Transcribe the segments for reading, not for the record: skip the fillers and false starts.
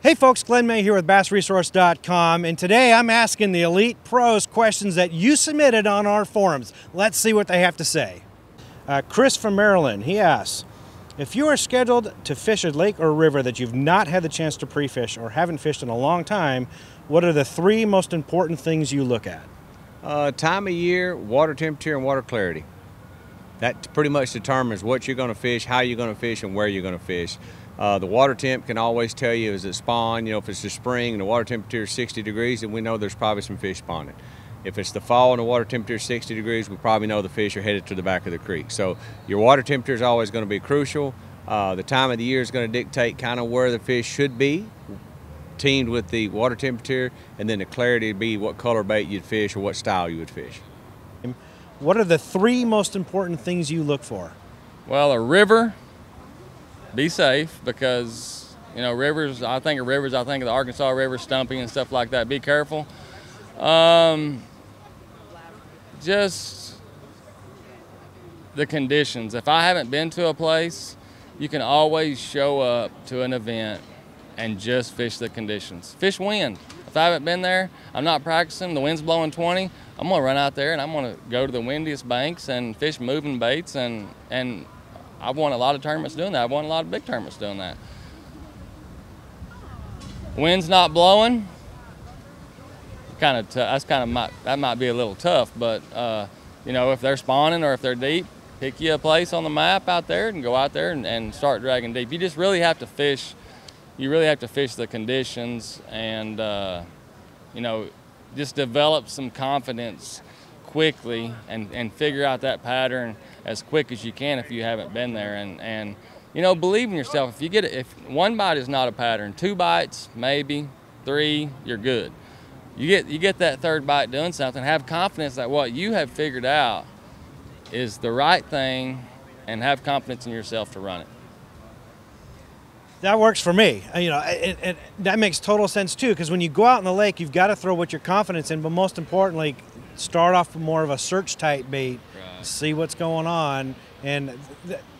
Hey folks, Glenn May here with BassResource.com, and today I'm asking the elite pros questions that you submitted on our forums. Let's see what they have to say. Chris from Maryland, he asks, if you are scheduled to fish a lake or river that you've not had the chance to pre-fish or haven't fished in a long time, what are the three most important things you look at? Time of year, water temperature, and water clarity. That pretty much determines what you're going to fish, how you're going to fish, and where you're going to fish. The water temp can always tell you, is it spawn? You know, if it's the spring and the water temperature is 60 degrees, then we know there's probably some fish spawning. If it's the fall and the water temperature is 60 degrees, we probably know the fish are headed to the back of the creek. So your water temperature is always going to be crucial. The time of the year is going to dictate kind of where the fish should be, teamed with the water temperature, and then the clarity would be what color bait you'd fish or what style you would fish. What are the three most important things you look for? Well, a river, be safe, because, you know, rivers, I think of the Arkansas River, Stumpy and stuff like that. Be careful. Just the conditions. If I haven't been to a place, you can always show up to an event and just fish the conditions. Fish wind. If I haven't been there, I'm not practicing, the wind's blowing 20, I'm gonna run out there and I'm gonna go to the windiest banks and fish moving baits, and I've won a lot of tournaments doing that. I've won a lot of big tournaments doing that. Wind's not blowing, that might be a little tough, but you know, if they're spawning or if they're deep, pick you a place on the map out there and go out there and start dragging deep. You just really have to fish. You really have to fish the conditions and, you know, just develop some confidence quickly and figure out that pattern as quick as you can if you haven't been there. And you know, believe in yourself. If one bite is not a pattern, 2 bites, maybe 3, you're good. You get that third bite doing something, have confidence that what you have figured out is the right thing, and have confidence in yourself to run it. That works for me. You know, that makes total sense too, because when you go out in the lake, you've got to throw what your confidence in, but most importantly, start off with more of a search type bait, right. See what's going on, and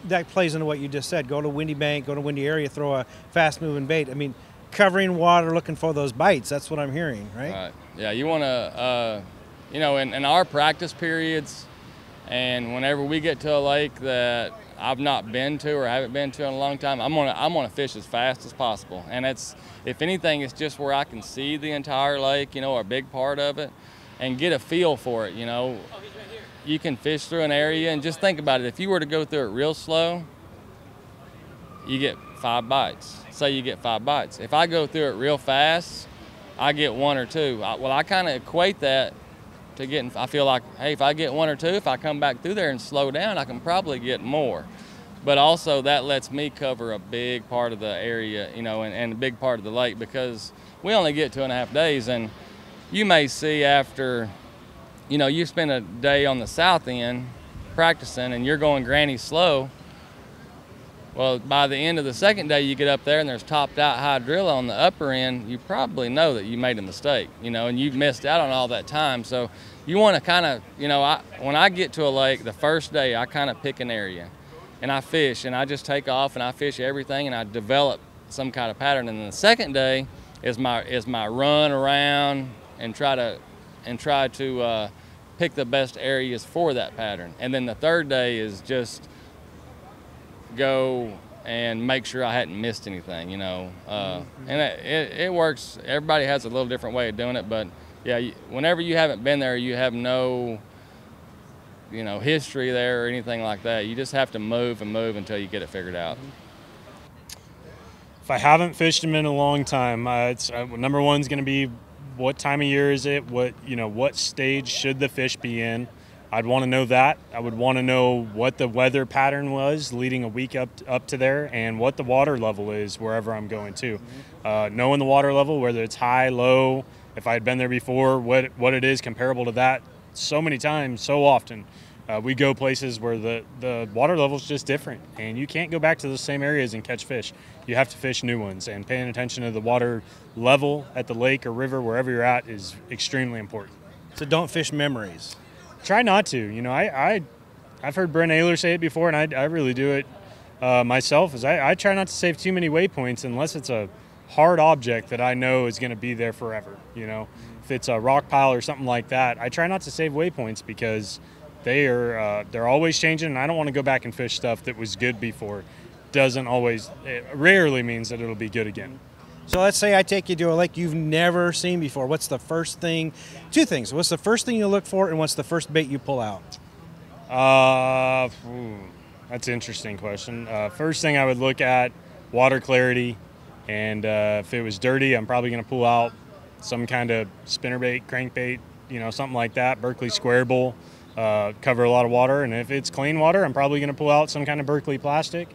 that plays into what you just said. Go to windy bank, go to windy area, throw a fast moving bait. I mean, covering water, looking for those bites. That's what I'm hearing, right? Right. Yeah, you want to, you know, in our practice periods, and whenever we get to a lake that I've not been to or haven't been to in a long time, I'm gonna fish as fast as possible. And if anything, it's just where I can see the entire lake, you know, a big part of it, and get a feel for it. You know, you can fish through an area and just think about it. If you were to go through it real slow, you get 5 bites. Say you get 5 bites. If I go through it real fast, I get 1 or 2. Well, I kind of equate that to getting, I feel like, hey, if I get 1 or 2, if I come back through there and slow down, I can probably get more. But also that lets me cover a big part of the area, you know, and a big part of the lake, because we only get 2.5 days, and you may see after, you know, you spend a day on the south end practicing and you're going granny slow. Well, by the end of the second day, you get up there and there's topped out hydrilla on the upper end, you probably know that you made a mistake, you know, and you've missed out on all that time. So you want to kind of, you know, when I get to a lake, the first day I kind of pick an area and I fish, and I just take off and I fish everything and I develop some kind of pattern. And then the second day is my run around and try to pick the best areas for that pattern. And then the third day is just go and make sure I hadn't missed anything, you know. And it works. Everybody has a little different way of doing it, but yeah, whenever you haven't been there, you have no, you know, history there or anything like that. You just have to move and move until you get it figured out. If I haven't fished them in a long time, number one's going to be what time of year is it? What stage should the fish be in? I'd want to know that. I would want to know what the weather pattern was leading a week up to there, and what the water level is wherever I'm going to. Knowing the water level, whether it's high, low, if I had been there before, what it is comparable to that. So many times, so often, we go places where the water level is just different, and you can't go back to those same areas and catch fish. You have to fish new ones, and paying attention to the water level at the lake or river, wherever you're at, is extremely important. So don't fish memories. Try not to. You know, I've heard Brent Ayler say it before, and I really do it myself. Is I try not to save too many waypoints unless it's a hard object that I know is going to be there forever. You know, if it's a rock pile or something like that, I try not to save waypoints because they're always changing, and I don't want to go back and fish stuff that was good before. It rarely means that it'll be good again. So let's say I take you to a lake you've never seen before. What's the first thing? Two things. What's the first thing you look for, and what's the first bait you pull out? That's an interesting question. First thing I would look at, water clarity, and if it was dirty, I'm probably going to pull out some kind of spinnerbait, crankbait, you know, something like that. Berkeley square bull, cover a lot of water, and if it's clean water, I'm probably going to pull out some kind of Berkeley plastic.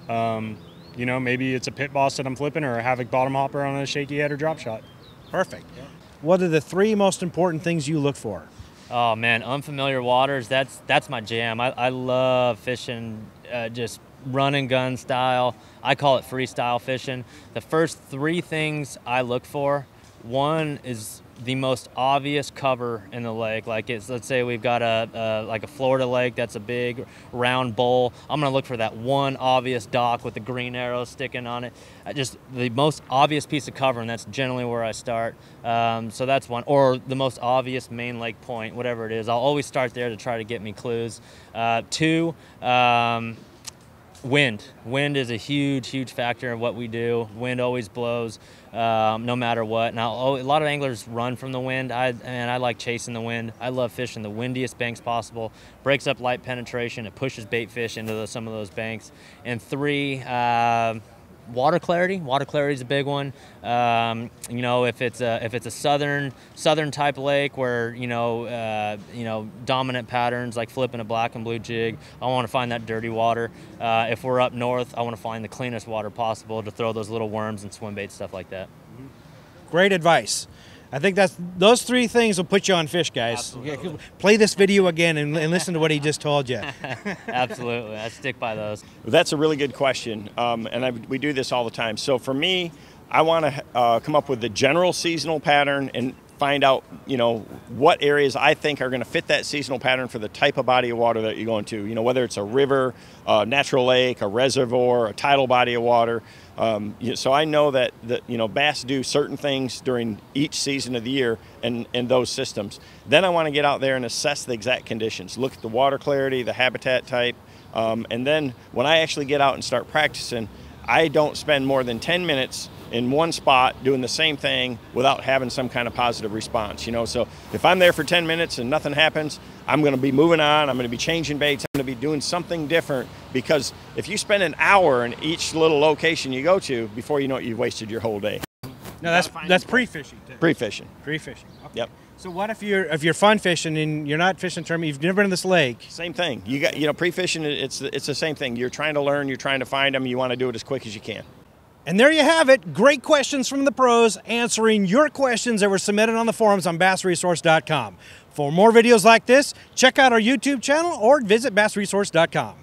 You know, maybe it's a pit boss that I'm flipping, or a Havoc bottom hopper on a shaky head or drop shot. Perfect. Yeah. What are the three most important things you look for? Oh man, unfamiliar waters, that's my jam. I love fishing just run and gun style. I call it freestyle fishing. The first three things I look for, one is the most obvious cover in the lake. Like let's say we've got like a Florida lake that's a big round bowl. I'm gonna look for that one obvious dock with the green arrows sticking on it. Just the most obvious piece of cover, and that's generally where I start. So that's one. Or the most obvious main lake point, whatever it is. I'll always start there to try to get me clues. Two, wind. Wind is a huge factor in what we do. Wind always blows, no matter what. Now, a lot of anglers run from the wind. I like chasing the wind. I love fishing the windiest banks possible. Breaks up light penetration. It pushes bait fish into some of those banks. And three, water clarity. Water clarity is a big one. You know, if it's a southern type lake where you know dominant patterns like flipping a black and blue jig, I want to find that dirty water. If we're up north, I want to find the cleanest water possible to throw those little worms and swim bait, stuff like that. Great advice. I think those three things will put you on fish, guys. Absolutely. Play this video again and listen to what he just told you. Absolutely, I stick by those. That's a really good question, and we do this all the time. So for me, I want to come up with the general seasonal pattern and find out, you know, what areas I think are going to fit that seasonal pattern for the type of body of water that you're going to. You know, whether it's a river, a natural lake, a reservoir, a tidal body of water. So I know that you know, bass do certain things during each season of the year and those systems. Then I want to get out there and assess the exact conditions. Look at the water clarity, the habitat type, and then when I actually get out and start practicing, I don't spend more than 10 minutes in one spot doing the same thing without having some kind of positive response, you know. So if I'm there for 10 minutes and nothing happens, I'm going to be moving on. I'm going to be changing baits. I'm going to be doing something different, because if you spend an hour in each little location you go to, before you know it, you've wasted your whole day. No, that's pre-fishing. Pre-fishing. Pre-fishing. Okay. Yep. So what if you're fun fishing and you're not fishing tournament, you've never been in this lake? Same thing. You got, you know, pre-fishing. It's the same thing. You're trying to learn. You're trying to find them. You want to do it as quick as you can. And there you have it. Great questions from the pros answering your questions that were submitted on the forums on BassResource.com. For more videos like this, check out our YouTube channel or visit BassResource.com.